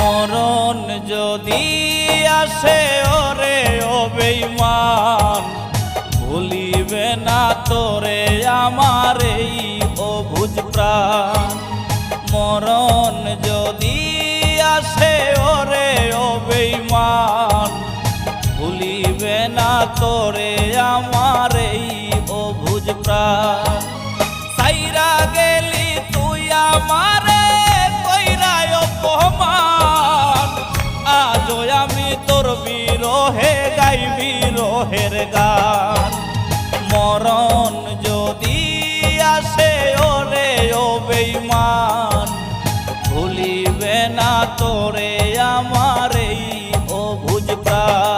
মরণ যদি আসে ওরে ও বেঈমান, ভুলিবে না তোরে আমার এই অবুঝ প্রাণ। মরণ যদি আসে ওরে ও বেঈমান, ভুলিবে না তোরে আমার এই অবুঝ প্রাণ। সাইরা গেলি তুই আমারে কইরায় অপমান, আজও আমি তোর বিরহে গাই বিরহের গান। মরণ যদি আসে ওরে ও বেঈমান, ভুলিবে না তোরে আমার এই অবুঝ প্রাণ।